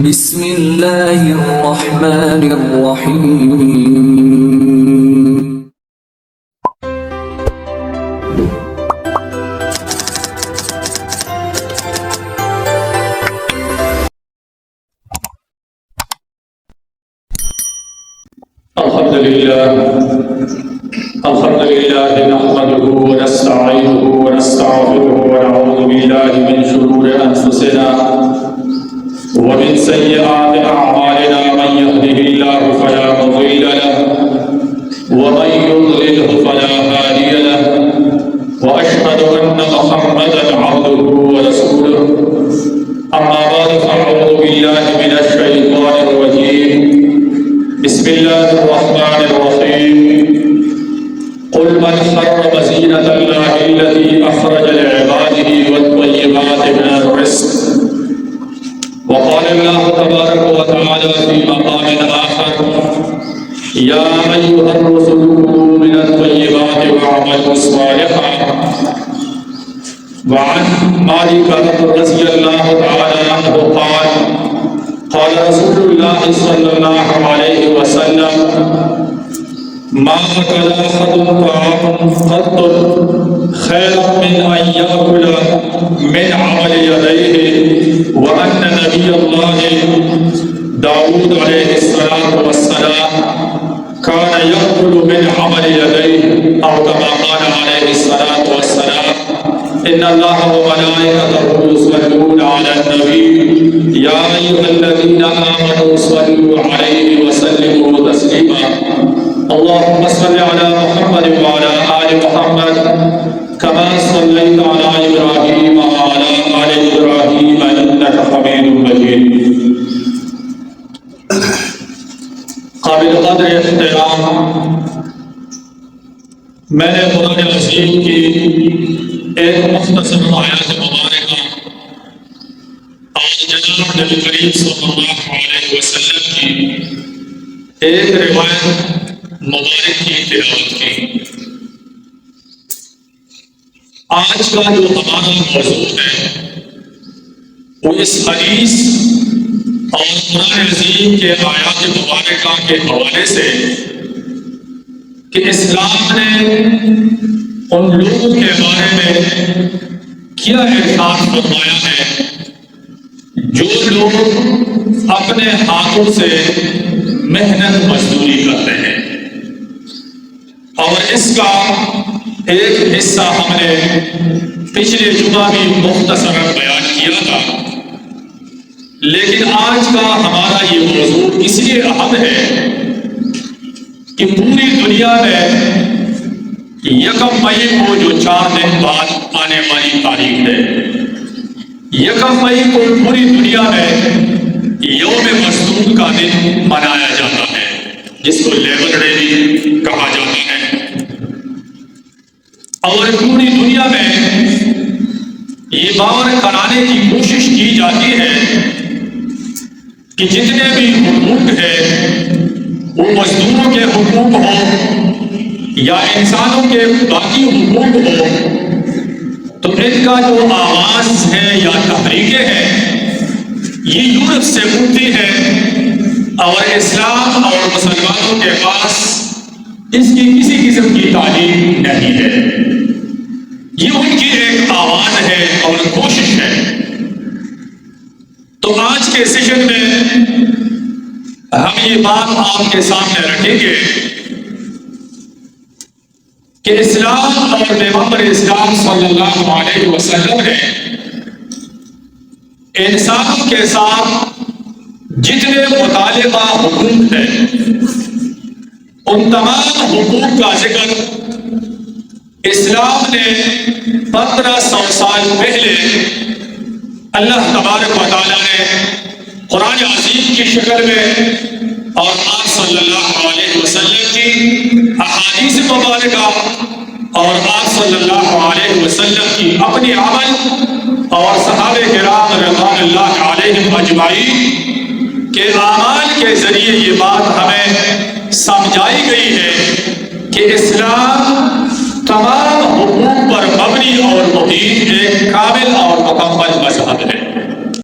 بسم الله الرحمن الرحيم. الحمد لله نحمده ونستعينه ونستغفره ونعوذ بالله من شرور أنفسنا ومن سيئات أعمالنا. من يهده الله فلا مضل له ومن يضلله فلا هادي له، وأشهد أن محمدا عبده ورسوله. أما بعد فأعوذ بالله من الشيطان الرجيم. بسم الله الرحمن الرحيم. قل من حرم زينة الله التي أخرج لعباده والطيبات من الرزق. وقال الله تبارك وتعالى في مقام آخر: يا أيها الرسل كلوا من الطيبات واعملوا صالحا. وعن مالك رضي الله تعالى عنه قال: قال رسول الله صلى الله عليه وسلم: ما أكل أحد طعاما قط خيرا من أن يأكل من عمل يديه. وأن نبي الله داود عليه الصلاة والسلام كان يأكل من عمل يديه، أو كما قال عليه الصلاة والسلام: إن الله وملائكته يصلون على النبي يا أيها الذين آمنوا صلوا عليه وسلموا تسليما. اللهم صل على محمد وعلى آل محمد كما صليت على إبراهيم وعلى آل إبراهيم إنك حميد مجيد. قابل قدر احترام، میں نے قرآن عظیم کی ایک مختصر آیات مبارکہ آج جناب نبی کریم صلی اللہ علیہ وسلم کی ایک روایت مبارک کی تلاوت کی. آج کا جو ہمارا موضوع ہے وہ اس حدیث اور قرآن عظیم کے آیات مبارکہ کے حوالے سے کہ اسلام نے ان لوگوں کے بارے میں کیا ارشاد فرمایا ہے جو لوگ اپنے ہاتھوں سے محنت مزدوری کرتے ہیں. اور اس کا ایک حصہ ہم نے پچھلے جمعہ بھی مختصر بیان کیا تھا، لیکن آج کا ہمارا یہ موضوع اس لیے اہم ہے کہ پوری دنیا میں یکم مئی کو جو 4 دن بعد آنے والی تاریخ ہے، یکم مئی کو پوری دنیا میں یوم مزدور کا دن منایا جاتا ہے، جس کو لیبر ڈے بھی کہا جاتا ہے. اور پوری دنیا میں یہ باور کرانے کی کوشش کی جاتی ہے کہ جتنے بھی حقوق ہیں وہ مزدوروں کے حقوق ہوں یا انسانوں کے باقی حقوق ہوں، تو ان کا جو آواز ہے یا تحریکیں ہیں یہ یورپ سے اٹھتی ہے، اور اسلام اور مسلمانوں کے پاس اس کی کسی قسم کی تعلیم نہیں ہے. یہ ان کی ایک آواز ہے اور کوشش ہے. تو آج کے سیشن میں ہم یہ بات آپ کے سامنے رکھیں گے کہ اسلام اور پیغمبر اسلام صلی اللہ علیہ وسلم نے انسانوں کے ساتھ جتنے متعلقہ حقوق ہیں ان تمام حقوق کا ذکر اسلام نے 1500 سال پہلے اللہ تبارک و تعالیٰ نے قرآن عظیم کی شکل میں اور آپ صلی اللہ علیہ وسلم کی احادیث مبارکہ اور آپ صلی اللہ علیہ وسلم کی اپنی عمل اور صحابہ کرام رضوان اللہ علیہم اجمعین کے اعمال کے ذریعے یہ بات ہمیں سمجھائی گئی ہے کہ اسلام تمام حقوق پر مبنی اور مبین ایک کامل اور مکمل مذہب ہے.